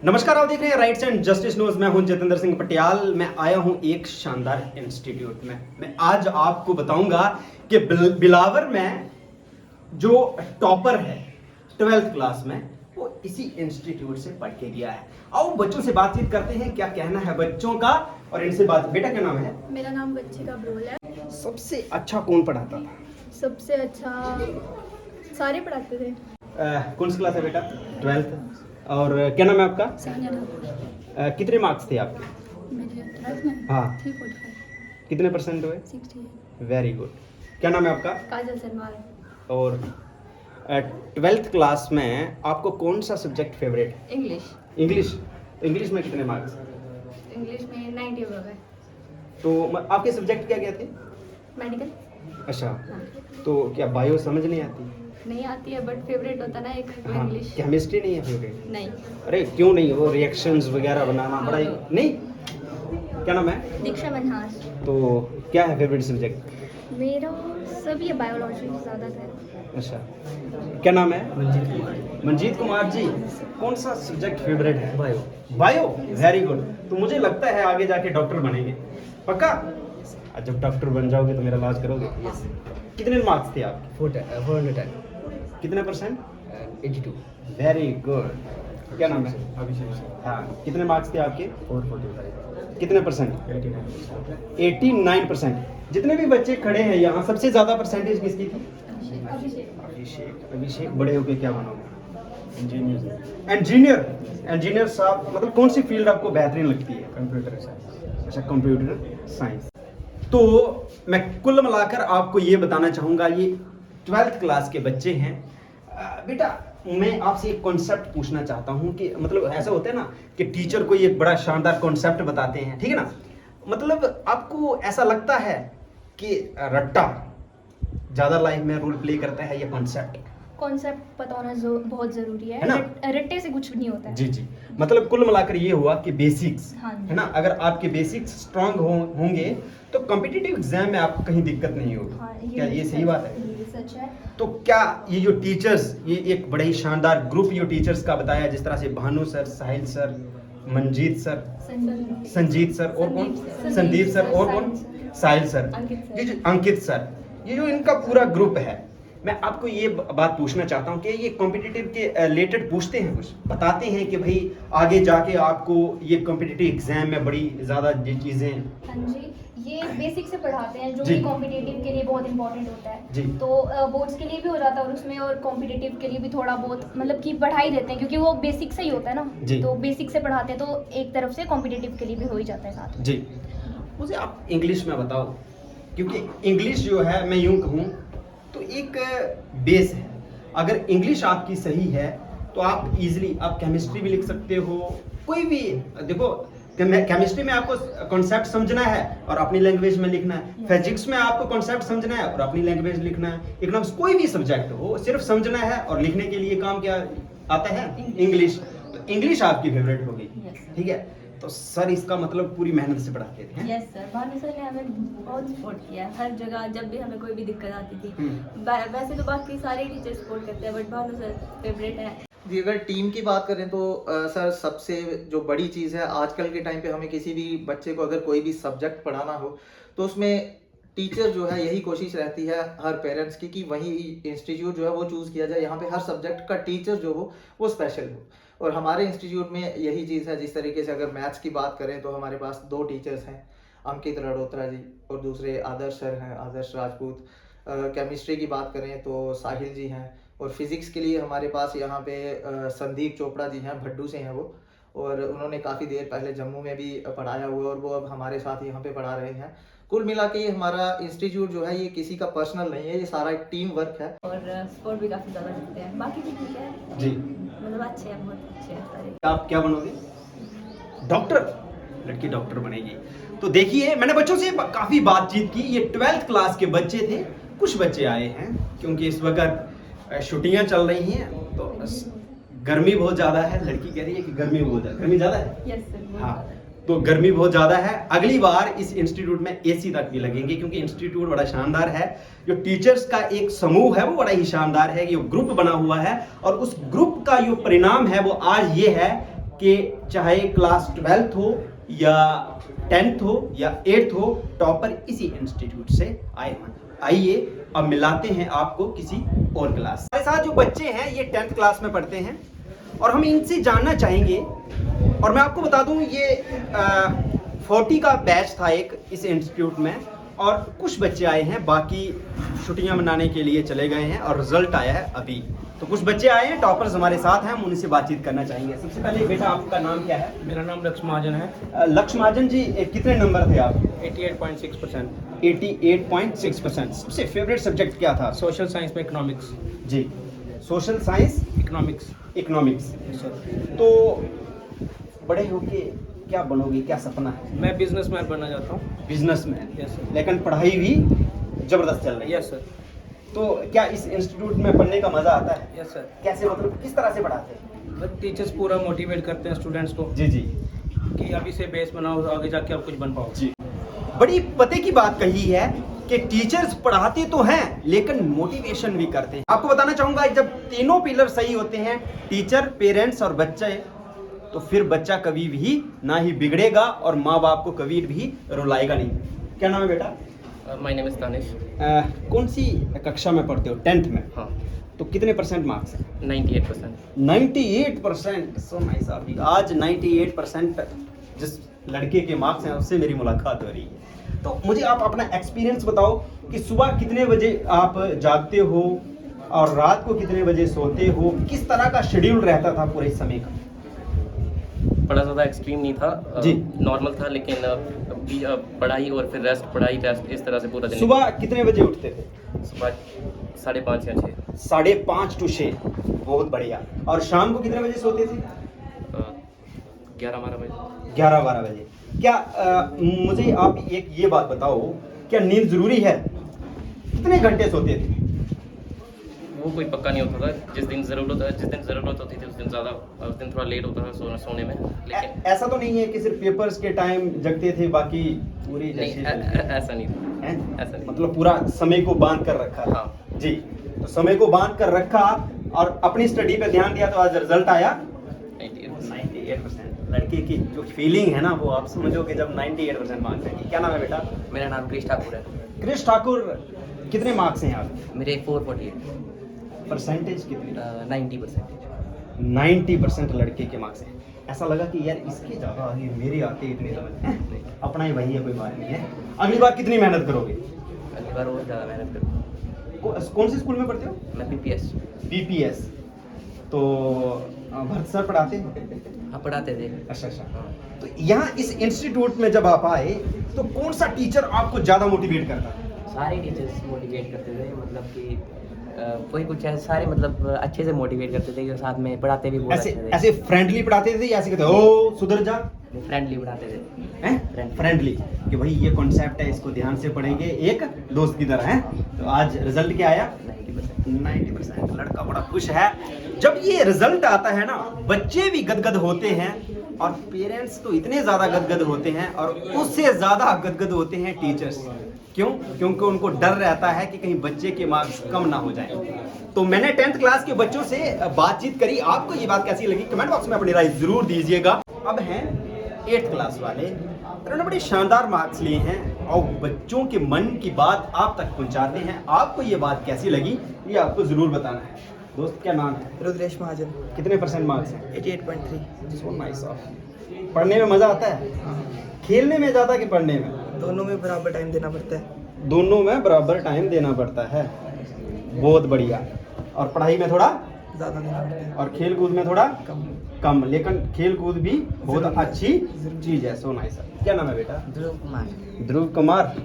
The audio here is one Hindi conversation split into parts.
नमस्कार, आप देख रहे हैं राइट्स एंड जस्टिस न्यूज। मैं हूं जितेंद्र सिंह पटियाल। मैं आया हूं एक शानदार इंस्टीट्यूट में। मैं आज आपको बताऊंगा कि बिलावर में जो टॉपर है 12th क्लास में, वो इसी इंस्टीट्यूट से पढ़ के गया है। आओ बच्चों से बातचीत करते हैं, क्या कहना है बच्चों का और इनसे बात। बेटा क्या नाम है? मेरा नाम वंशिका ब्रोल है। सबसे अच्छा कौन पढ़ाता था? सबसे अच्छा सारे पढ़ाते थे। कौन सी क्लास है बेटा? 12th। और क्या नाम है आपका? सानिया ठाकुर। कितने मार्क्स थे आपके? मेरे 12th में हाँ। 345 कितने परसेंट हुए? 68। Very good. क्या नाम है आपका? काजल सनवाल। और 12th क्लास में आपको कौन सा सब्जेक्ट फेवरेट है? इंग्लिश। इंग्लिश में कितने मार्क्स? इंग्लिश में 90 हो गए। तो आपके सब्जेक्ट क्या क्या थे? मेडिकल। अच्छा, हाँ। तो क्या बायो समझ नहीं आती? नहीं आती है बट फेवरेट होता ना एक हाँ। इंग्लिश। केमिस्ट्री नहीं है फेवरेट? नहीं। अरे क्यों नहीं? वो रिएक्शंस वगैरह बनाना बड़ा ही नहीं। क्या नाम है? दीक्षा मनहास। तो क्या है फेवरेट सब्जेक्ट? मेरा सभी बायोलॉजी ज़्यादातर। अच्छा, क्या नाम है? मंजीत कुमार जी। कौन सा सब्जेक्ट फेवरेट है? बायो। Very good. तो मुझे लगता है आगे जाके डॉक्टर बनेंगे, पक्का? जब डॉक्टर बन जाओगे तो मेरा इलाज करोगे? कितने मार्क्स थे आपके? 410 कितने परसेंट? 82 very good. क्या नाम है? अभिषेक हाँ, कितने मार्क्स थे आपके? 445 कितने परसेंट? 89%। 89%। जितने भी बच्चे खड़े हैं यहाँ, सबसे ज्यादा परसेंटेज किसकी थी? अभिषेक बड़े होके क्या बनोगे? इंजीनियर साहब, मतलब कौन सी फील्ड आपको बेहतरीन लगती है? Computer science. अच्छा, कंप्यूटर साइंस। तो मैं कुल मिलाकर आपको ये बताना चाहूँगा, ये 12th क्लास के बच्चे हैं। बेटा मैं आपसे एक कॉन्सेप्ट पूछना चाहता हूँ कि मतलब ऐसा होता है ना कि टीचर को ये बड़ा शानदार कॉन्सेप्ट बताते हैं, ठीक है ना? मतलब आपको ऐसा लगता है कि रट्टा ज़्यादा लाइफ में रोल प्ले करता है ये कॉन्सेप्ट? कॉन्सेप्ट पता होना बहुत ज़रूरी है ना? रट्टे से कुछ नहीं होता है। जी। मतलब कुल मिलाकर ये हुआ कि बेसिक्स, हाँ जी। है ना? अगर आपके बेसिक्स स्ट्रांग होंगे तो कॉम्पिटिटिव एग्जाम में आपको कहीं दिक्कत नहीं होगी। हाँ, क्या ये सही बात है? ये सच है। तो क्या ये जो टीचर्स, ये एक बड़े ही शानदार ग्रुप ये टीचर्स का बताया, जिस तरह से Bhanu sir, Sahil sir, Manjeet sir, Sanjeet sir और कौन? संदीप सर और कौन? साहिल सर, ये जो अंकित सर, ये जो इनका पूरा ग्रुप है। मैं आपको ये बात पूछना चाहता हूँ कि ये कॉम्पिटिटिव के रिलेटेड पूछते हैं, कुछ बताते हैं कि भाई आगे जाके आपको ये कॉम्पिटिटिव एग्जाम में बड़ी ज़्यादा ये चीज़ें। हाँ जी, ये बेसिक से पढ़ाते हैं जो जी। कि कॉम्पिटिटिव के लिए बहुत इंपॉर्टेंट होता है। जी। तो बोर्ड्स के लिए भी हो जाता है और उसमें, और कॉम्पिटिटिव के लिए भी थोड़ा बहुत मतलब कि पढ़ाई देते हैं, क्योंकि वो बेसिक से ही होता है ना। जी। तो बेसिक से पढ़ाते हैं तो एक तरफ से कॉम्पिटिटिव के लिए भी हो ही जाता है साथ में। जी, मुझे आप इंग्लिश में बताओ, क्योंकि इंग्लिश जो है मैं यूं कहूँ तो एक बेस है। अगर इंग्लिश आपकी सही है तो आप इजीली आप केमिस्ट्री भी लिख सकते हो, कोई भी। देखो केमिस्ट्री में आपको कॉन्सेप्ट समझना है और अपनी लैंग्वेज में लिखना है, फिजिक्स में आपको कॉन्सेप्ट समझना है और अपनी लैंग्वेज लिखना है, इकोनॉमिक्स, कोई भी सब्जेक्ट हो सिर्फ समझना है और लिखने के लिए काम क्या आता है? इंग्लिश। तो इंग्लिश आपकी फेवरेट होगी, ठीक है? तो सर इसका मतलब पूरी मेहनत से पढ़ाते थे, हैं? यस सर, भानु सर ने हमें बहुत सपोर्ट किया हर जगह, जब भी हमें कोई भी दिक्कत आती थी। वैसे तो बाकी सारे टीचर सपोर्ट करते हैं बट भानु सर फेवरेट है जी। अगर टीम की बात करें तो सर सबसे जो बड़ी चीज़ है आजकल के टाइम पे, हमें किसी भी बच्चे को अगर कोई भी सब्जेक्ट पढ़ाना हो तो उसमें टीचर जो है यही कोशिश रहती है हर पेरेंट्स की कि वही इंस्टीट्यूट जो है वो चूज़ किया जाए, यहाँ पे हर सब्जेक्ट का टीचर जो हो वो स्पेशल हो। और हमारे इंस्टीट्यूट में यही चीज़ है। जिस तरीके से अगर मैथ्स की बात करें तो हमारे पास 2 टीचर्स हैं, अंकित रडोत्रा जी और दूसरे आदर्श सर हैं, आदर्श राजपूत। केमिस्ट्री की बात करें तो साहिल जी हैं, और फिज़िक्स के लिए हमारे पास यहाँ पे संदीप चोपड़ा जी हैं, भड्डू से हैं वो, और उन्होंने काफ़ी देर पहले जम्मू में भी पढ़ाया हुआ और वो अब हमारे साथ यहाँ पे पढ़ा रहे हैं। कुल मिला के ये हमारा इंस्टीट्यूट जो है ये किसी का पर्सनल नहीं है, ये सारा एक टीम वर्क है। और सपोर्ट भी काफ़ी ज़्यादा करते हैं। बाकी भी ठीक है जी। मतलब अच्छे हैं, बहुत अच्छे हैं सारे। आप क्या बनोगे? डॉक्टर। लड़की डॉक्टर बनेगी। तो देखिए, मैंने बच्चों से काफी बातचीत की। ये 12th क्लास के बच्चे थे, कुछ बच्चे आए हैं क्योंकि इस वक्त छुट्टियां चल रही हैं तो गर्मी बहुत ज्यादा है। लड़की कह रही है कि गर्मी ज्यादा है। यस सर, हाँ, तो गर्मी बहुत ज़्यादा है। अगली बार इस इंस्टीट्यूट में एसी तक भी लगेंगे, क्योंकि इंस्टीट्यूट बड़ा शानदार है। जो टीचर्स का एक समूह है वो बड़ा ही शानदार है, ये ग्रुप बना हुआ है, और उस ग्रुप का जो परिणाम है वो आज ये है कि चाहे क्लास 12th हो या 10th हो या 8th हो, टॉपर इसी इंस्टीट्यूट से आए हैं। आइए अब मिलाते हैं आपको किसी और क्लास। हमारे साथ जो बच्चे हैं ये 10th क्लास में पढ़ते हैं और हम इनसे जानना चाहेंगे। और मैं आपको बता दूं ये 40 का बैच था एक इस इंस्टीट्यूट में, और कुछ बच्चे आए हैं, बाकी छुट्टियां मनाने के लिए चले गए हैं और रिजल्ट आया है अभी। तो कुछ बच्चे आए हैं, टॉपर्स हमारे साथ हैं, हम उनसे बातचीत करना चाहेंगे। सबसे पहले बेटा आपका नाम क्या है? मेरा नाम लक्ष्य महाजन है। लक्ष्य महाजन जी, कितने नंबर थे आप? 88.6%। 88.6%। सबसे फेवरेट सब्जेक्ट क्या था? सोशल साइंस में इकोनॉमिक्स। जी, social science economics. Economics. Sir तो बड़े होके क्या बनोगे, क्या सपना है? मैं बिजनेसमैन बनना चाहता हूँ। बिजनेसमैन। Yes sir. लेकिन पढ़ाई भी जबरदस्त चल रही है। Yes sir. तो क्या इस इंस्टीट्यूट में पढ़ने का मजा आता है? Yes sir. कैसे, मतलब किस तरह से पढ़ाते हैं? बट टीचर्स पूरा मोटिवेट करते हैं स्टूडेंट्स को जी जी कि अभी से बेस बनाओ, आगे जाके आप कुछ बन पाओ। जी। बड़ी पते की बात कही है कि टीचर्स पढ़ाते तो हैं लेकिन मोटिवेशन भी करते हैं। आपको बताना चाहूंगा, जब तीनों पिलर सही होते हैं, टीचर, पेरेंट्स और बच्चे, तो फिर बच्चा कभी भी ना ही बिगड़ेगा और माँ बाप को कभी भी रुलाएगा नहीं। क्या नाम है बेटा? My name is Tanish. कौन सी कक्षा में पढ़ते हो? 10th में। हाँ, तो कितने % मार्क्स हैं? 98%। 98%। So nice. आप आज 98% जिस लड़के के मार्क्स हैं उससे मेरी मुलाकात हो रही है। तो मुझे आप अपना एक्सपीरियंस बताओ कि सुबह कितने बजे आप जागते हो और रात को कितने बजे सोते हो, किस तरह का शेड्यूल रहता था पूरे समय का? बड़ा ज़्यादा एक्सट्रीम नहीं था जी। नॉर्मल था, लेकिन पढ़ाई और फिर रेस्ट, पढ़ाई रेस्ट, इस तरह से पूरा दिन। सुबह कितने बजे उठते थे? सुबह 5:30 या 6। 5:30 to 6। बहुत बढ़िया। और शाम को कितने बजे सोते थे? 11-12 बजे। 11-12 बजे। क्या मुझे आप एक ये बात बताओ, क्या नींद जरूरी है? कितने घंटे सोते थे? वो कोई पक्का नहीं होता था। जिस दिन ज़रूरत होती थी उस दिन ज़्यादा, उस दिन थोड़ा लेट होता था सोने में। लेकिन ऐसा तो नहीं है कि सिर्फ पेपर्स के टाइम जगते थे, बाकी पूरी नहीं, जैसे ऐसा नहीं था। हैं? ऐसा नहीं। मतलब पूरा समय को बांध कर रखा। हाँ जी। तो समय को बांध कर रखा और अपनी स्टडी पे ध्यान दिया, तो आज रिजल्ट आया 98%। लड़के की जो फीलिंग है ना, वो आप समझोगे जब 98% मार्क्स हैं। क्या नाम है बेटा? मेरा नाम कृष ठाकुर है। कृष ठाकुर, कितने मार्क्स हैं आप? मेरे 448। परसेंटेज कितनी? 90%। 90% लड़के के मार्क्स हैं। ऐसा लगा कि यार इसके ज़्यादा आगे मेरे आते इतने समझ हैं। अपना ही वही है, कोई बात नहीं है। अगली बार कितनी मेहनत करोगे? अगली बार और ज़्यादा मेहनत करूँ। कौन से स्कूल में पढ़ते हो? मैं PPS। BPS। तो भरत सर पढ़ाते हैं? हाँ, पढ़ाते थे। अच्छा। तो यहाँ इस इंस्टीट्यूट में जब आप आए तो कौन सा टीचर आपको ज़्यादा मोटिवेट करता था? सारे टीचर्स मोटिवेट करते थे, मतलब कि कोई कुछ ऐसे सारे मतलब अच्छे से मोटिवेट करते थे कि साथ में पढ़ाते भी बहुत ऐसे अच्छे थे। ऐसे फ्रेंडली पढ़ाते थे या ऐसे कहते ओ सुधर जा? फ्रेंडली पढ़ाते थे। हैं? फ्रेंडली कि भाई ये कॉन्सेप्ट है, इसको ध्यान से पढ़ेंगे एक दोस्त की तरह है। तो आज रिजल्ट क्या आया? 90%। लड़का बड़ा खुश है। जब ये रिजल्ट आता है ना, बच्चे भी गदगद होते हैं और पेरेंट्स तो इतने ज़्यादा गदगद होते हैं, और उससे ज़्यादा गदगद होते हैं टीचर्स। क्यों? क्योंकि उनको डर रहता है कि कहीं बच्चे के मार्क्स कम ना हो जाएं। तो मैंने 10th क्लास के बच्चों से बातचीत करी। आपको ये बात कैसी लगी कमेंट बॉक्स में अपनी राय जरूर दीजिएगा। अब हैं 8th क्लास वाले, उन्होंने बड़े शानदार मार्क्स लिए हैं और बच्चों के मन की बात आप तक पहुंचाते हैं। आपको ये बात कैसी लगी ये आपको जरूर बताना है। दोस्त क्या नाम है? रुद्रेश महाजन। कितने % मार्क्स हैं? 88.3। So nice. पढ़ने में मजा आता है? खेलने में ज्यादा कि पढ़ने में? दोनों में बराबर टाइम देना पड़ता है। दोनों में बराबर टाइम देना पड़ता है। बहुत बढ़िया। और पढ़ाई में थोड़ा ज़्यादा देना पड़ता है और खेल कूद में थोड़ा कम। लेकिन खेल कूद भी बहुत अच्छी चीज है। So nice. क्या नाम है बेटा? ध्रुव कुमार। ध्रुव कुमार।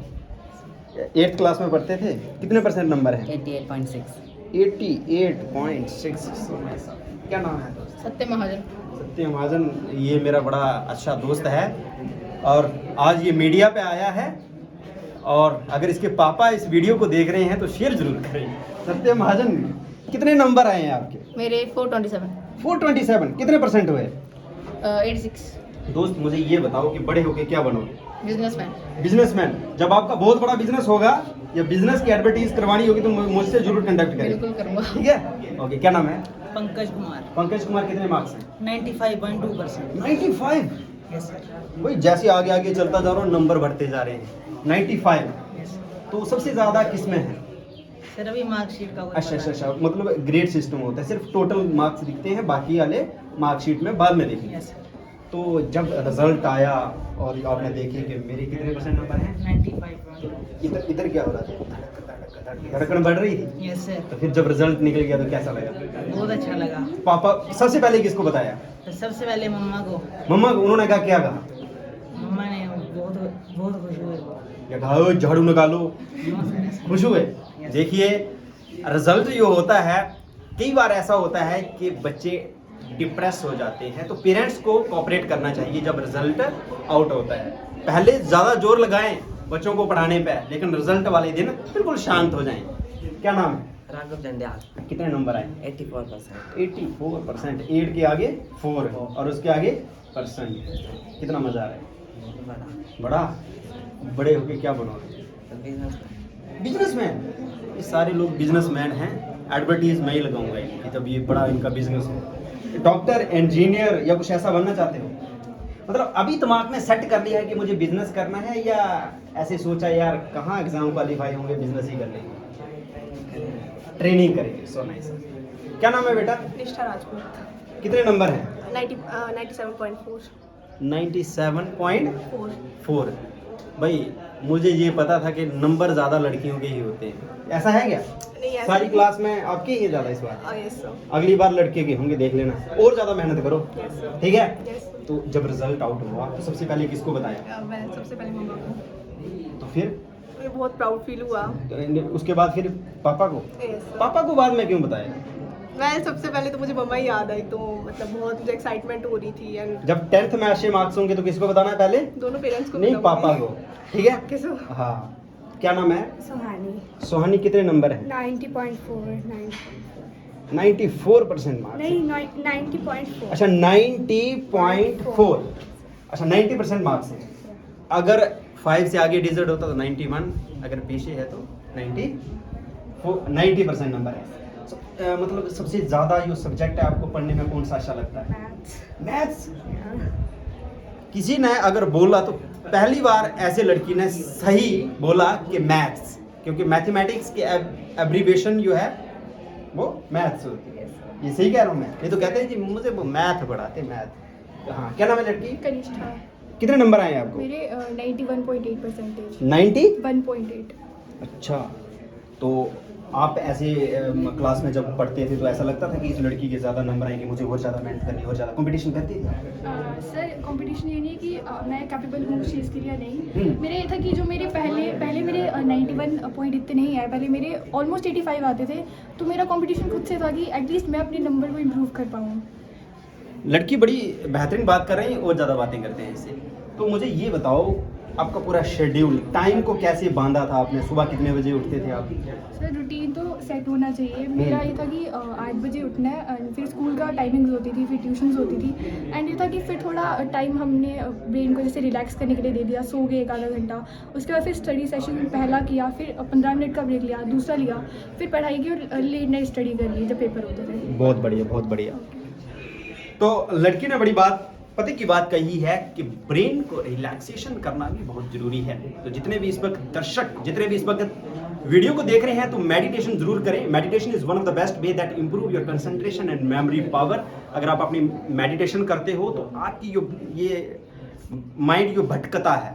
8th क्लास में पढ़ते थे। कितने % नंबर है? 88.6। 88.6। So nice. क्या नाम है? सत्य महाजन। सत्य महाजन, ये मेरा बड़ा अच्छा दोस्त है और आज ये मीडिया पे आया है, और अगर इसके पापा इस वीडियो को देख रहे हैं तो शेयर जरूर करें। सत्य महाजन, कितने नंबर आए हैं आपके? मेरे 427। 427। कितने % हुए? 86। दोस्त मुझे ये बताओ कि बड़े होके क्या बनोगे? बिजनेसमैन। बिजनेसमैन। जब आपका बहुत बड़ा बिजनेस होगा या बिजनेस की एडवर्टीज करवानी होगी तो मुझसे जरूर कंडक्ट करें। बिल्कुल करूँगा। ठीक है, ओके। क्या नाम है? पंकज कुमार। पंकज कुमार। कितने मार्क्स हैं? 95.2%। 95। Yes sir. वही जैसे आगे आगे चलता जा रहा हूँ नंबर बढ़ते जा रहे हैं। 95। यस तो सबसे ज्यादा किसमें है? सर अभी मार्कशीट का अच्छा अच्छा अच्छा, मतलब ग्रेड सिस्टम होता है, सिर्फ टोटल मार्क्स दिखते हैं, बाकी वाले मार्कशीट में बाद में देखेंगे। Yes sir. तो जब रिजल्ट आया और आपने देखे कि मेरे कितने % नंबर हैं, 95.2। इधर इधर क्या हो रहा था? धड़कन बढ़ रही थी। Yes sir. तो फिर जब रिजल्ट निकल गया तो कैसा लगा? बहुत अच्छा लगा। पापा सबसे पहले किसको बताया? तो सबसे पहले मम्मा को। मम्मा को। उन्होंने कहा क्या कहा? मम्मा ने बहुत बहुत खुश हुए। क्या कहा? "ओ, झाड़ू निकालो"? हाँ सर, ऐसा। खुश हुए? देखिए, रिजल्ट जो होता है, कई बार ऐसा होता है कि बच्चे डिप्रेस हो जाते हैं, तो पेरेंट्स को कोऑपरेट करना चाहिए जब रिजल्ट आउट होता है। पहले ज़्यादा जोर लगाएं बच्चों को पढ़ाने पे, लेकिन रिजल्ट वाले दिन बिल्कुल शांत हो जाएं। क्या नाम है? राघव जंडियाल। कितने नंबर आए? 84%। 84%। 8 के आगे 4 है और उसके आगे %। कितना मजा आ रहा है? बड़ा बड़े होके क्या बनोगे? बिजनेसमैन। ये सारे लोग बिजनेसमैन हैं। एडवर्टीज मैं ही लगाऊंगा इनकी, तब ये बड़ा इनका बिजनेस हो। डॉक्टर, इंजीनियर या कुछ ऐसा बनना चाहते हो? मतलब अभी दिमाग में सेट कर लिया है कि मुझे बिजनेस करना है, या ऐसे सोचा यार कहाँ एग्जाम क्वालिफाई होंगे, बिजनेस ही कर लेंगे, ट्रेनिंग करेंगे? So nice. क्या नाम है बेटा? निष्ठा राजपूत। कितने नंबर हैं? 97.4। 97.4। भाई मुझे ये पता था कि नंबर ज़्यादा लड़कियों के ही होते हैं, ऐसा है क्या? नहीं, ऐसा सारी नहीं। क्लास में आपके ही ज़्यादा इस बार? Yes sir. अगली बार लड़के के होंगे, देख लेना और ज़्यादा मेहनत करो। Yes sir. ठीक है? यस। तो जब रिजल्ट आउट हुआ तो सबसे पहले किसको बताया? मैं सबसे पहले मम्मा को। तो फिर मुझे बहुत प्राउड फील हुआ। तो उसके बाद फिर पापा को? Yes sir. पापा को बाद में क्यों बताया? मैं सबसे पहले तो मुझे मम्मा ही याद आई, तो मतलब बहुत मुझे एक्साइटमेंट हो रही थी। एंड जब 10th में अच्छे मार्क्स होंगे तो किसको बताना है पहले? दोनों पेरेंट्स को नहीं, बताऊंगी। पापा को। ठीक है? कैसे? हाँ। क्या नाम है? सुहानी। सोहानी। कितने नंबर हैं? 90.4। 94% मार्क्स। नहीं, 90.4। अच्छा, 90.4। अच्छा, 90% मार्क्स हैं। अगर 5 से आगे डिजिट होता तो 91, अगर पीछे है तो 90% नंबर है। मतलब सबसे ज़्यादा जो सब्जेक्ट है आपको पढ़ने में कौन सा अच्छा लगता है? मैथ्स। किसी ने अगर बोला तो पहली बार ऐसे लड़की ने सही बोला कि मैथ्स, क्योंकि मैथमेटिक्स की एब्रीविएशन जो है वो मैथ्स होती है। ये सही कह रहा हूँ मैं? ये तो कहते हैं जी मुझे वो मैथ पढ़ाते, मैथ। हाँ। क्या नाम है लड़की? कनिष्ठा। कितने नंबर आए आपको? मेरे 91.8%। 91.8। 1.8। अच्छा, तो आप ऐसे क्लास में जब पढ़ते थे तो ऐसा लगता था कि इस लड़की के ज़्यादा नंबर आएंगे, मुझे और ज़्यादा मेहनत करनी, और ज़्यादा कंपटीशन करती थी? सर कंपटीशन ये नहीं कि मैं कैपेबल हूँ उस चीज़ के लिए, नहीं। मेरा ये था कि जो मेरे पहले मेरे 91 पॉइंट इतने नहीं आए, पहले मेरे ऑलमोस्ट 85 आते थे, तो मेरा कंपटीशन खुद से था कि एटलीस्ट मैं अपने नंबर को इम्प्रूव कर पाऊँ। लड़की बड़ी बेहतरीन बात कर रही है और ज़्यादा बातें करते हैं इससे। तो मुझे ये बताओ, आपका पूरा शेड्यूल, टाइम को कैसे बांधा था आपने? सुबह कितने बजे उठते थे आप? सर रूटीन तो सेट होना चाहिए। मेरा ये था कि 8 बजे उठना है, फिर स्कूल का टाइमिंग्स होती थी, फिर ट्यूशन्स होती थी, एंड ये था कि फिर थोड़ा टाइम हमने ब्रेन को जैसे रिलैक्स करने के लिए दे दिया, सो गए 1 आधा घंटा। उसके बाद फिर स्टडी सेशन पहला किया, फिर 15 मिनट का ब्रेक लिया, दूसरा लिया, फिर पढ़ाई की और लेट नाइट स्टडी कर ली जब पेपर होते थे। बहुत बढ़िया, बहुत बढ़िया। तो लड़की ने बड़ी बात, पते की बात कही है कि ब्रेन को रिलैक्सेशन करना भी बहुत जरूरी है। तो जितने भी इस वक्त दर्शक, जितने भी इस वक्त वीडियो को देख रहे हैं, तो मेडिटेशन जरूर करें। Meditation is one of the best way that improve your concentration and memory power. अगर आप अपनी मेडिटेशन करते हो तो आपकी जो ये माइंड जो भटकता है,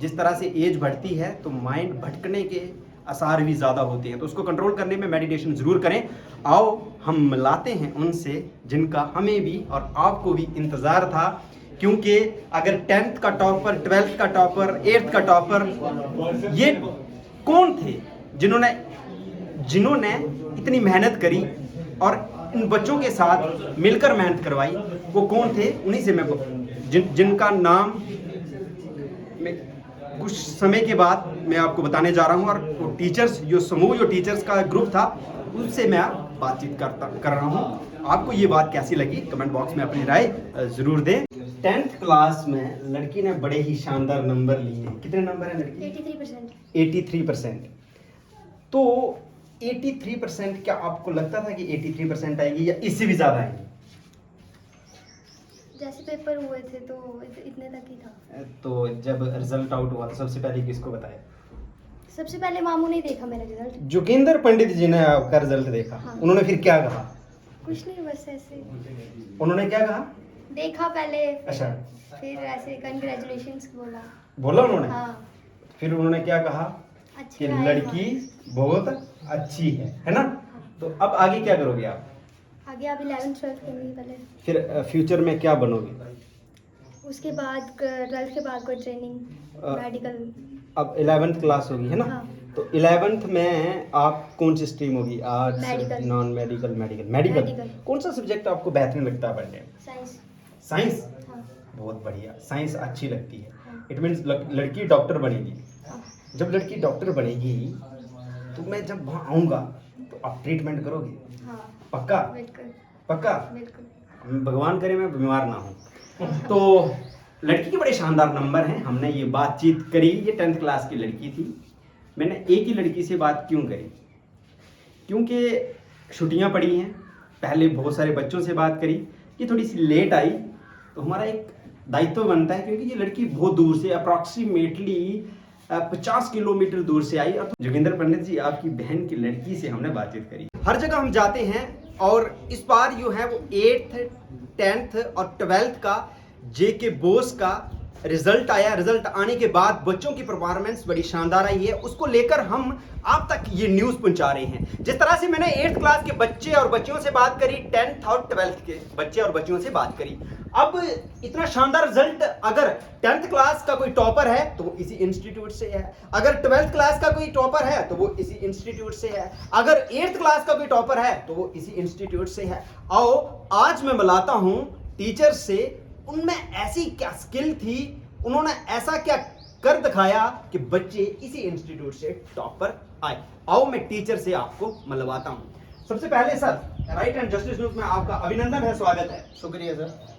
जिस तरह से एज बढ़ती है तो माइंड भटकने के आसार भी ज़्यादा होते हैं, तो उसको कंट्रोल करने में मेडिटेशन ज़रूर करें। आओ हम मिलाते हैं उनसे जिनका हमें भी और आपको भी इंतज़ार था, क्योंकि अगर 10th का टॉपर, 12th का टॉपर, 8th का टॉपर, ये कौन थे जिन्होंने इतनी मेहनत करी और इन बच्चों के साथ मिलकर मेहनत करवाई, वो कौन थे? उन्हीं से मैं जिनका नाम मैं कुछ समय के बाद मैं आपको बताने जा रहा हूं, और वो टीचर्स, जो समूह, जो टीचर्स का ग्रुप था, उससे मैं बातचीत कर रहा हूँ। आपको ये बात कैसी लगी कमेंट बॉक्स में अपनी राय ज़रूर दें। 10th क्लास में लड़की ने बड़े ही शानदार नंबर लिए हैं। कितने नंबर हैं लड़की? 83%। तो 83% क्या आपको लगता था कि 83% आएगी या इससे भी ज़्यादा आएगी? जैसे पेपर हुए थे तो इतने तक ही था। तो जब रिजल्ट आउट हुआ तो सबसे पहले किसको बताया? सबसे पहले मामू ने देखा मेरा रिजल्ट। जोगिंदर पंडित जी ने आपका रिजल्ट देखा। हाँ। उन्होंने फिर क्या कहा? कुछ नहीं, बस ऐसे उन्होंने क्या कहा? देखा पहले, अच्छा, फिर ऐसे कंग्रेचुलेशंस बोला। बोला उन्होंने? हाँ। फिर उन्होंने क्या कहा? अच्छी कि आए लड़की बहुत अच्छी है ना? तो अब आगे क्या करोगे आप? आगे आप 11th 12th करनी पहले, फिर फ्यूचर में क्या बनोगे? उसके बाद 12th के बाद कोई ट्रेनिंग मेडिकल। अब 11th क्लास होगी है ना? हाँ। तो 11th में आप कौन सी स्ट्रीम होगी? Arts, Medical। Non medical, medical. Medical। कौन सा सब्जेक्ट आपको बेहतरीन लगता है पढ़ने में? साइंस। साइंस। हाँ। बहुत बढ़िया, साइंस अच्छी लगती है। हाँ। इट मीन्स लड़की डॉक्टर बनेगी। हाँ। जब लड़की डॉक्टर बनेगी तो मैं जब वहाँ आऊँगा तो आप ट्रीटमेंट करोगे? हाँ। पक्का? बिल्कुल पक्का? बिल्कुल। भगवान करे मैं बीमार ना हूँ। तो लड़की के बड़े शानदार नंबर हैं। हमने ये बातचीत करी, ये 10th क्लास की लड़की थी। मैंने एक ही लड़की से बात क्यों करी? क्योंकि छुट्टियां पड़ी हैं, पहले बहुत सारे बच्चों से बात करी, ये थोड़ी सी लेट आई तो हमारा एक दायित्व बनता है, क्योंकि ये लड़की बहुत दूर से अप्रॉक्सीमेटली 50 किलोमीटर दूर से आई। और जोगिंदर पंडित जी, आपकी बहन की लड़की से हमने बातचीत करी। हर जगह हम जाते हैं और इस बार जो है वो 8th 10th और 12th का JK बोस का रिजल्ट आया। रिजल्ट आने के बाद बच्चों की परफॉर्मेंस बड़ी शानदार आई है, उसको लेकर हम आप तक ये न्यूज़ पहुंचा रहे हैं। जिस तरह से मैंने 8th क्लास के बच्चे और बच्चियों से बात करी, 10th और 12th के बच्चे और बच्चियों से बात करी। अब इतना शानदार रिजल्ट, अगर 10th क्लास का कोई टॉपर है तो वो इसी इंस्टीट्यूट से है, अगर 12th क्लास का कोई टॉपर है तो वो इसी इंस्टीट्यूट से है, अगर 8th क्लास का कोई टॉपर है तो वो इसी इंस्टीट्यूट से है। आओ आज मैं मिलाता हूं टीचर से, उनमें ऐसी क्या स्किल थी, उन्होंने ऐसा क्या कर दिखाया कि बच्चे इसी इंस्टीट्यूट से टॉपर आए। आओ मैं टीचर से आपको मिलवाता हूं। सबसे पहले sir, right and justice news में आपका अभिनंदन है, स्वागत है। शुक्रिया सर।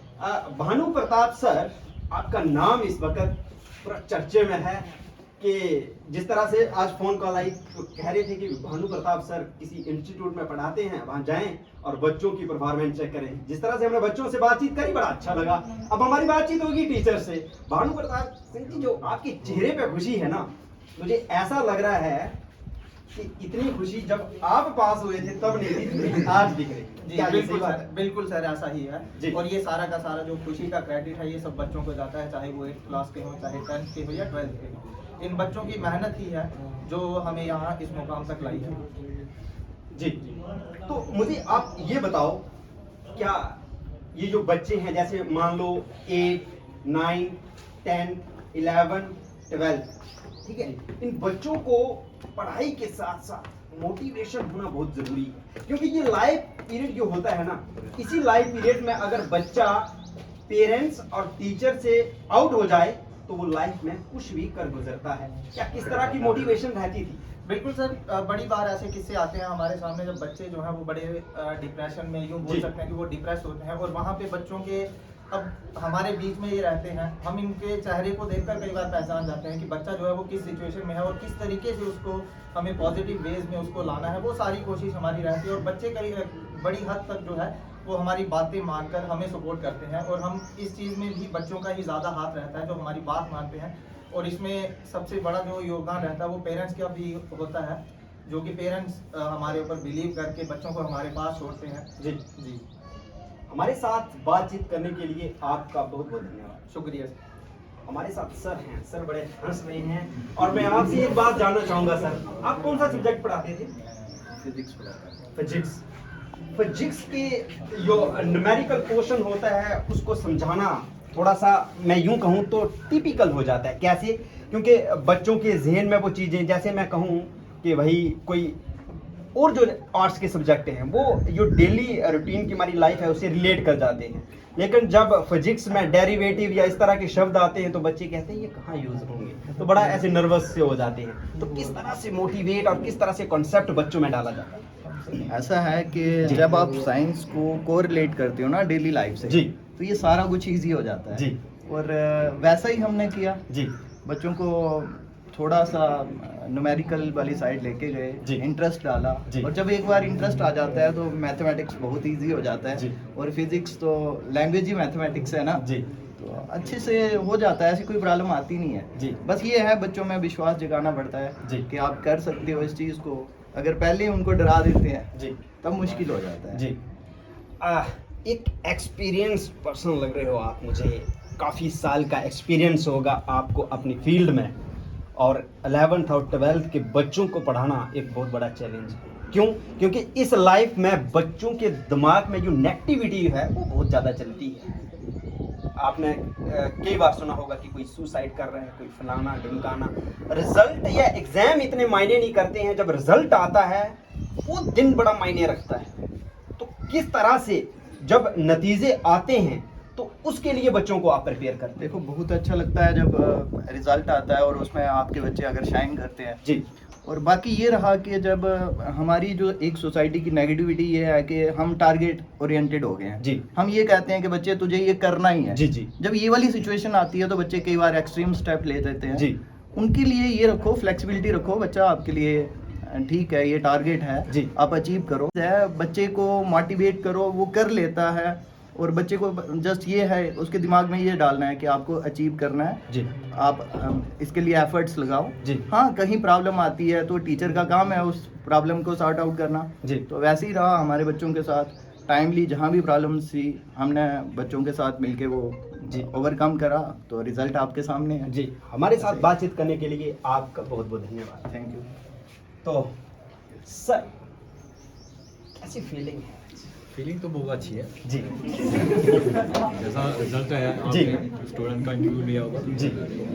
भानु प्रताप सर, आपका नाम इस वक्त पूरा चर्चे में है कि जिस तरह से आज फोन कॉल आई तो कह रहे थे कि भानु प्रताप सर किसी इंस्टीट्यूट में पढ़ाते हैं, वहां जाएं और बच्चों की परफॉर्मेंस चेक करें। जिस तरह से हमने बच्चों से बातचीत करी बड़ा अच्छा लगा। अब हमारी बातचीत होगी टीचर से। भानु प्रताप सिंह जी, जो आपके चेहरे पे खुशी है ना, मुझे ऐसा लग रहा है कि इतनी खुशी जब आप पास हुए थे तब नहीं थी, आज दिख रही। जी क्या ये बिल्कुल सही बात सर, है? बिल्कुल सर, ऐसा ही जी। है। और ये सारा का सारा जो खुशी का क्रेडिट है ये सब बच्चों को जाता है, चाहे वो 8th क्लास के हो, चाहे 10th के हो या 12th के हो। इन बच्चों की मेहनत ही है जो हमें यहाँ इस मुकाम तक लाई है। जी, तो मुझे आप ये बताओ, क्या ये जो बच्चे हैं, जैसे मान लो 8, 9, 10, 11, 12, ठीक है, इन बच्चों को पढ़ाई के साथ साथ मोटिवेशन होना बहुत जरूरी है, क्योंकि ये लाइफ पीरियड जो होता है ना, इसी लाइफ पीरियड में अगर बच्चा पेरेंट्स और टीचर से आउट हो जाए तो वो लाइफ में कुछ भी कर गुजरता है। क्या किस तरह की मोटिवेशन रहती थी? बिल्कुल सर, बड़ी बार ऐसे किस्से आते हैं हमारे सामने जब बच्चे जो हैं वो बड़े डिप्रेशन में, यूँ बोल जी। सकते हैं कि वो डिप्रेस होते हैं, और वहाँ पे बच्चों के अब हमारे बीच में ये रहते हैं, हम इनके चेहरे को देखकर कई बार पहचान जाते हैं कि बच्चा जो है वो किस सिचुएशन में है और किस तरीके से उसको हमें पॉजिटिव वेज में उसको लाना है। वो सारी कोशिश हमारी रहती है और बच्चे कई बड़ी हद तक जो है वो हमारी बातें मानकर हमें सपोर्ट करते हैं, और हम इस चीज़ में भी बच्चों का ही ज़्यादा हाथ रहता है जो हमारी बात मानते हैं। और इसमें सबसे बड़ा जो योगदान रहता है वो पेरेंट्स का भी होता है, जो कि पेरेंट्स हमारे ऊपर बिलीव करके बच्चों को हमारे पास छोड़ते हैं। जी जी, हमारे साथ बातचीत करने के लिए आपका बहुत बहुत धन्यवाद। शुक्रिया। हमारे साथ सर हैं, सर बड़े हंस रहे हैं, और मैं आपसे एक बात जानना चाहूंगा सर, आप कौन सा सब्जेक्ट पढ़ाते थे? फिजिक्स पढ़ाता। फिजिक्स। फिजिक्स के जो न्यूमेरिकल पोर्शन होता है उसको समझाना थोड़ा सा, मैं यूं कहूं तो टिपिकल हो जाता है। कैसे? क्योंकि बच्चों के जहन में वो चीज़ें, जैसे मैं कहूं कि भाई कोई और जो आर्ट्स के सब्जेक्ट हैं वो जो डेली रूटीन की हमारी लाइफ है उससे रिलेट कर जाते हैं, लेकिन जब फिजिक्स में डेरिवेटिव या इस तरह के शब्द आते हैं तो बच्चे कहते हैं ये कहाँ यूज़ होंगे, तो बड़ा ऐसे नर्वस से हो जाते हैं। तो किस तरह से मोटिवेट और किस तरह से कॉन्सेप्ट बच्चों में डाला जाता है? ऐसा है कि जब आप साइंस को कोरिलेट करते हो ना डेली लाइफ से जी तो ये सारा कुछ इजी हो जाता है जी और वैसा ही हमने किया जी बच्चों को थोड़ा सा न्यूमेरिकल वाली साइड लेके जी। गए इंटरेस्ट डाला जी। और जब एक बार इंटरेस्ट आ जाता है तो मैथमेटिक्स बहुत इजी हो जाता जी। है और फिजिक्स तो लैंग्वेज ही मैथमेटिक्स है ना जी तो अच्छे से हो जाता है, ऐसी कोई प्रॉब्लम आती नहीं है। जी। बस ये है बच्चों में विश्वास जगाना पड़ता है जी। कि आप कर सकते हो इस चीज़ को। अगर पहले ही उनको डरा देते हैं जी तब मुश्किल हो जाता है। जी एक एक्सपीरियंस पर्सन लग रहे हो आप मुझे, काफ़ी साल का एक्सपीरियंस होगा आपको अपनी फील्ड में, और 11th और 12th के बच्चों को पढ़ाना एक बहुत बड़ा चैलेंज है। क्यों? क्योंकि इस लाइफ में बच्चों के दिमाग में जो नेगेटिविटी है वो बहुत ज़्यादा चलती है। आपने कई बार सुना होगा कि कोई सुसाइड कर रहे हैं, कोई फलाना ढिमकाना। रिजल्ट या एग्ज़ाम इतने मायने नहीं करते हैं, जब रिजल्ट आता है वो दिन बड़ा मायने रखता है। तो किस तरह से जब नतीजे आते हैं तो उसके लिए बच्चों को आप प्रिपेयर करते हैं? देखो बहुत अच्छा लगता है जब रिजल्ट आता है और उसमें आपके बच्चे अगर शाइन करते हैं जी। और बाकी ये रहा कि जब हमारी जो एक सोसाइटी की नेगेटिविटी ये है कि हम टारगेट ओरिएंटेड हो गए हैं जी। हम ये कहते हैं कि बच्चे तुझे ये करना ही है। जी जी जब ये वाली सिचुएशन आती है तो बच्चे कई बार एक्सट्रीम स्टेप ले देते हैं। जी उनके लिए ये रखो, फ्लेक्सिबिलिटी रखो, बच्चा आपके लिए ठीक है, ये टारगेट है जी। आप अचीव करो। बच्चे को मोटिवेट करो, वो कर लेता है और बच्चे को जस्ट ये है उसके दिमाग में ये डालना है कि आपको अचीव करना है जी आप इसके लिए एफर्ट्स लगाओ। जी। हाँ कहीं प्रॉब्लम आती है तो टीचर का काम है उस प्रॉब्लम को सॉर्ट आउट करना। जी। तो वैसे ही रहा हमारे बच्चों के साथ, टाइमली जहाँ भी प्रॉब्लम्स थी हमने बच्चों के साथ मिलके वो जी। ओवरकम करा तो रिजल्ट आपके सामने है। जी। हमारे साथ बातचीत करने के लिए आपका बहुत बहुत धन्यवाद। Thank you. तो सर कैसी फीलिंग है? फीलिंग तो बहुत अच्छी है। जी जैसा रिजल्ट आया जी। आपने स्टूडेंट का इंटरव्यू लिया होगा जी।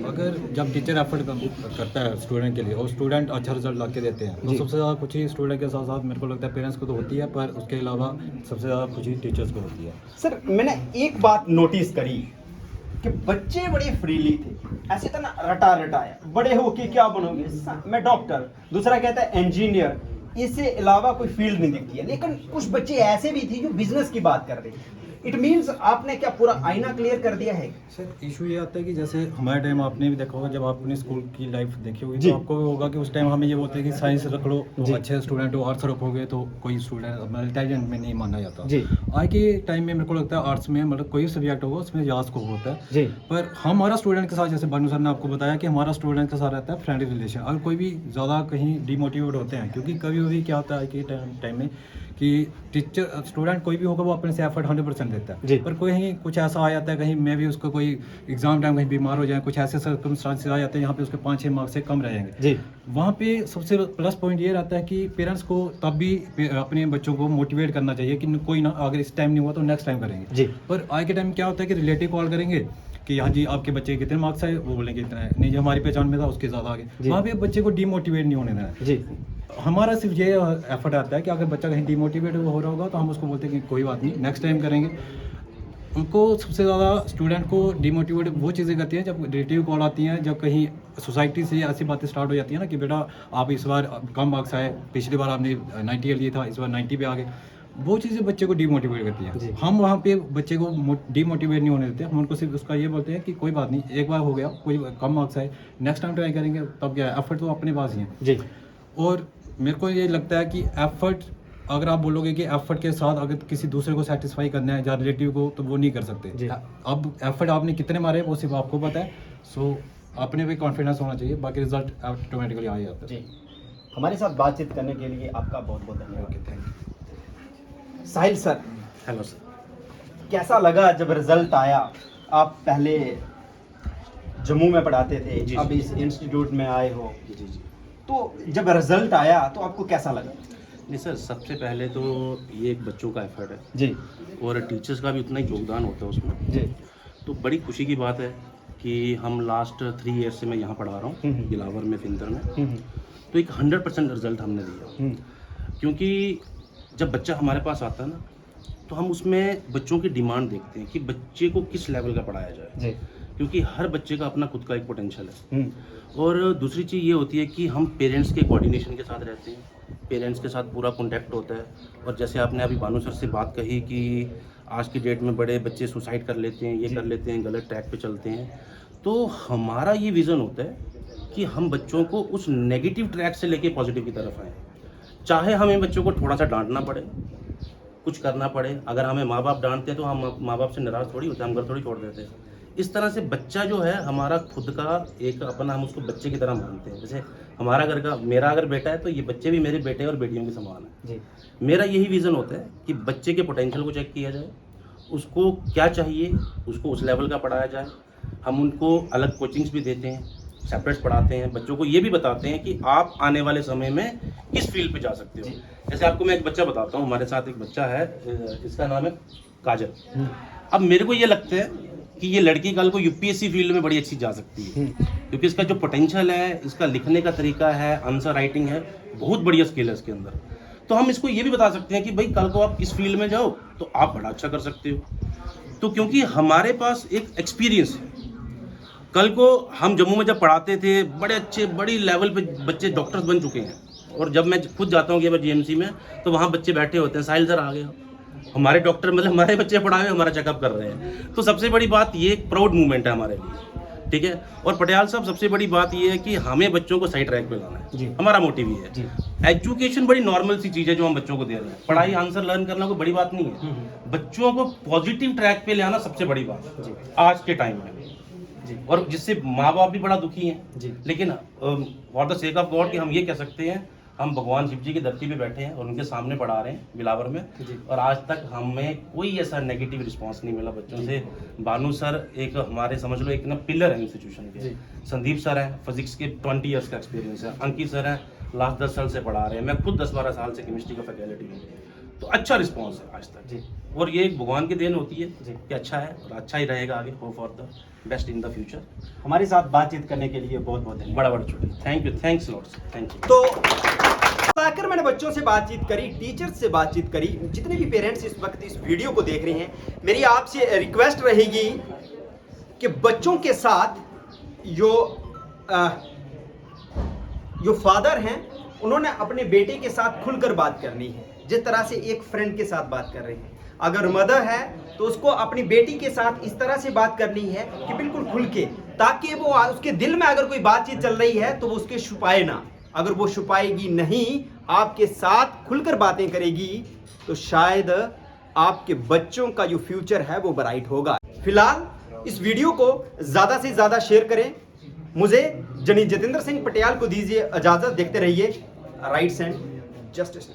अगर जब टीचर एफर्ट करता है स्टूडेंट के लिए और स्टूडेंट अच्छा रिजल्ट ला के देते हैं तो जी। सबसे ज़्यादा खुशी स्टूडेंट के साथ साथ मेरे को लगता है पेरेंट्स को तो होती है, पर उसके अलावा सबसे ज़्यादा खुशी टीचर्स को होती है। सर मैंने एक बात नोटिस करी कि बच्चे बड़े फ्रीली थे, ऐसे था ना रटा रटाया, बड़े होके क्या बनोगे? मैं डॉक्टर, दूसरा कहता है इंजीनियर, इससे अलावा कोई फील्ड नहीं दिखती है। लेकिन कुछ बच्चे ऐसे भी थे जो बिजनेस की बात कर रहे थे। इट मीन्स आपने क्या पूरा आईना क्लियर कर दिया है? सर इशू ये आता है कि जैसे हमारे टाइम आपने भी देखा होगा, जब आपने स्कूल की लाइफ देखी होगी जी। तो आपको भी होगा कि उस टाइम हमें ये बोलते हैं कि साइंस रख लो जी। तो अच्छे स्टूडेंट हो, आर्ट्स रखोगे तो कोई स्टूडेंट इंटेलिजेंट में नहीं माना जाता। जी। आज के टाइम में मेरे को लगता है आर्ट्स में मतलब कोई सब्जेक्ट होगा उसमें ज़्यादा स्कोप होता है। जी। पर हमारा स्टूडेंट के साथ, जैसे बानू सर ने आपको बताया कि हमारा स्टूडेंट के साथ रहता है फ्रेंडली रिलेशन। अगर कोई भी ज़्यादा कहीं डिमोटिवेट होते हैं, क्योंकि कभी कभी क्या होता है कि टाइम में कि टीचर स्टूडेंट कोई भी होगा वो अपने से एफर्ट 100% देता जी। है, पर कहीं कुछ ऐसा आ जाता है, कहीं मैं भी उसको कोई एग्जाम टाइम कहीं बीमार हो जाए, कुछ ऐसे सर्कमस्टांसेस आ जाते हैं जहाँ पे उसके 5-6 मार्क्स से कम रह जाएंगे। जी। वहाँ पे सबसे प्लस पॉइंट ये रहता है कि पेरेंट्स को तब भी अपने बच्चों को मोटिवेट करना चाहिए कि कोई ना, अगर इस टाइम नहीं हुआ तो नेक्स्ट टाइम करेंगे। जी। पर आज के टाइम क्या होता है कि रिलेटिव कॉल करेंगे कि हाँ जी आपके बच्चे के कितने मार्क्स आए, वो बोलेंगे इतना है, नहीं जो हमारी पहचान में था उसके ज़्यादा आगे। जी। वहाँ पे बच्चे को डिमोटिवेट नहीं होने देना है। जी। हमारा सिर्फ ये एफर्ट आता है कि अगर बच्चा कहीं डिमोटिवेट हो रहा होगा तो हम उसको बोलते हैं कि कोई बात नहीं, नेक्स्ट टाइम करेंगे। उनको सबसे ज़्यादा स्टूडेंट को डिमोटिवेट वो चीज़ें करती हैं जब रिलेटिव कॉल आती हैं, जब कहीं सोसाइटी से ऐसी बातें स्टार्ट हो जाती हैं ना कि बेटा आप इस बार कम मार्क्स आए, पिछली बार आपने 90 लिए था, इस बार 90 पे आ गए। वो चीज़ें बच्चे को डिमोटिवेट करती हैं। हम वहाँ पे बच्चे को डिमोटिवेट नहीं होने देते, हम उनको सिर्फ उसका ये बोलते हैं कि कोई बात नहीं, एक बार हो गया, कोई कम मार्क्स आए, नेक्स्ट टाइम ट्राई करेंगे, तब क्या है, एफर्ट तो अपने पास ही है। जी। और मेरे को ये लगता है कि एफर्ट, अगर आप बोलोगे कि एफर्ट के साथ अगर किसी दूसरे को सेटिस्फाई करना है या रिलेटिव को, तो वो नहीं कर सकते। जी। अब एफर्ट आपने कितने मारे वो सिर्फ आपको पता है, सो अपने पे कॉन्फिडेंस होना चाहिए, बाकी रिजल्ट ऑटोमेटिकली आ जाता है। जी। हमारे साथ बातचीत करने के लिए आपका बहुत बहुत धन्यवाद। Thank you. Sahil sir, hello sir. कैसा लगा जब रिजल्ट आया? आप पहले जम्मू में पढ़ाते थे, जी, अब जी। इस इंस्टीट्यूट में आए हो, जी जी। तो जब रिजल्ट आया तो आपको कैसा लगा? नहीं सर, सबसे पहले तो ये एक बच्चों का एफर्ट है जी। और टीचर्स का भी उतना ही योगदान होता है उसमें। जी। तो बड़ी खुशी की बात है कि हम लास्ट 3 ईयर्स से मैं यहाँ पढ़ा रहा हूँ बिलावर में, फिंतर में। तो एक 100% रिजल्ट हमने दिया, क्योंकि जब बच्चा हमारे पास आता है ना तो हम उसमें बच्चों की डिमांड देखते हैं कि बच्चे को किस लेवल का पढ़ाया जाए। जी। क्योंकि हर बच्चे का अपना खुद का एक पोटेंशियल है। और दूसरी चीज़ ये होती है कि हम पेरेंट्स के कोऑर्डिनेशन के साथ रहते हैं, पेरेंट्स के साथ पूरा कॉन्टैक्ट होता है। और जैसे आपने अभी भानु सर से बात कही कि आज की डेट में बड़े बच्चे सुसाइड कर लेते हैं, ये कर लेते हैं, गलत ट्रैक पे चलते हैं, तो हमारा ये विज़न होता है कि हम बच्चों को उस नेगेटिव ट्रैक से लेके पॉजिटिव की तरफ आएँ। चाहे हमें बच्चों को थोड़ा सा डांटना पड़े, कुछ करना पड़े, अगर हमें माँ बाप डांटते हैं तो हम माँ बाप से नाराज़ थोड़ी होते हैं, हम घर थोड़ी छोड़ देते हैं। इस तरह से बच्चा जो है हमारा खुद का एक अपना, हम उसको बच्चे की तरह मानते हैं। जैसे हमारा घर का, मेरा अगर बेटा है तो ये बच्चे भी मेरे बेटे और बेटियों के समान हैं जी। मेरा यही विज़न होता है कि बच्चे के पोटेंशियल को चेक किया जाए, उसको क्या चाहिए उसको उस लेवल का पढ़ाया जाए। हम उनको अलग कोचिंग्स भी देते हैं, सेपरेट पढ़ाते हैं, बच्चों को ये भी बताते हैं कि आप आने वाले समय में किस फील्ड पे जा सकते हो। जैसे आपको मैं एक बच्चा बताता हूँ, हमारे साथ एक बच्चा है, इसका नाम है काजल। अब मेरे को ये लगता है कि ये लड़की कल को यूपीएससी फील्ड में बड़ी अच्छी जा सकती है, क्योंकि इसका जो पोटेंशियल है, इसका लिखने का तरीका है, आंसर राइटिंग है, बहुत बढ़िया स्किल है इसके अंदर। तो हम इसको ये भी बता सकते हैं कि भाई कल को आप इस फील्ड में जाओ तो आप बड़ा अच्छा कर सकते हो। तो क्योंकि हमारे पास एक एक्सपीरियंस है, कल को हम जम्मू में जब पढ़ाते थे, बड़े अच्छे बड़ी लेवल पे बच्चे डॉक्टर्स बन चुके हैं। और जब मैं खुद जाता हूँ कि बार जीएमसी में, तो वहाँ बच्चे बैठे होते हैं, साहिल सर आ गया, हमारे डॉक्टर मतलब हमारे बच्चे पढ़ाए हुए हमारा चेकअप कर रहे हैं। तो सबसे बड़ी बात ये एक प्राउड मूवमेंट है हमारे लिए, ठीक है। और पटियाल साहब, सबसे बड़ी बात ये है कि हमें बच्चों को सही ट्रैक पे लाना है, हमारा मोटिव ये है। एजुकेशन बड़ी नॉर्मल सी चीज़ है जो हम बच्चों को दे रहे हैं, पढ़ाई आंसर लर्न करना कोई बड़ी बात नहीं है। बच्चों को पॉजिटिव ट्रैक पे ले आना सबसे बड़ी बात है आज के टाइम में, और जिससे माँ बाप भी बड़ा दुखी हैं। लेकिन for the sake of God कि हम ये कह सकते हैं, हम भगवान शिव जी की धरती पे बैठे हैं और उनके सामने पढ़ा रहे हैं बिलावर में, और आज तक हमें कोई ऐसा नेगेटिव रिस्पांस नहीं मिला बच्चों से। भानु सर एक हमारे, समझ लो एक ना पिलर है इंस्टीट्यूशन के। संदीप सर हैं, फिजिक्स के 20 ईयर्स का एक्सपीरियंस है। अंकित सर हैं, लास्ट 10 साल से पढ़ा रहे हैं। मैं खुद 10-12 साल से केमिस्ट्री का फैकल्टी हूँ। तो अच्छा रिस्पॉन्स है आज तक जी। और ये एक भगवान की देन होती है कि अच्छा है और अच्छा ही रहेगा आगे, hope for the best in the future. हमारे साथ बातचीत करने के लिए बहुत बहुत बड़ा बड़ा छोटी thank you, thanks lot, thank you. तो आकर मैंने बच्चों से बातचीत करी, टीचर्स से बातचीत करी, जितने भी पेरेंट्स इस वक्त इस वीडियो को देख रहे हैं, मेरी आपसे रिक्वेस्ट रहेगी कि बच्चों के साथ जो फादर हैं उन्होंने अपने बेटे के साथ खुलकर बात करनी है, जिस तरह से एक फ्रेंड के साथ बात कर रहे हैं। अगर मदर है तो उसको अपनी बेटी के साथ इस तरह से बात करनी है कि बिल्कुल खुल के, ताकि वो उसके दिल में अगर कोई बातचीत चल रही है तो वो उसके छुपाए ना। अगर वो छुपाएगी नहीं, आपके साथ खुलकर बातें करेगी, तो शायद आपके बच्चों का जो फ्यूचर है वो ब्राइट होगा। फिलहाल इस वीडियो को ज़्यादा से ज़्यादा शेयर करें। मुझे जतिंदर सिंह पटियाल को दीजिए इजाज़त। देखते रहिए राइट्स एंड जस्टिस।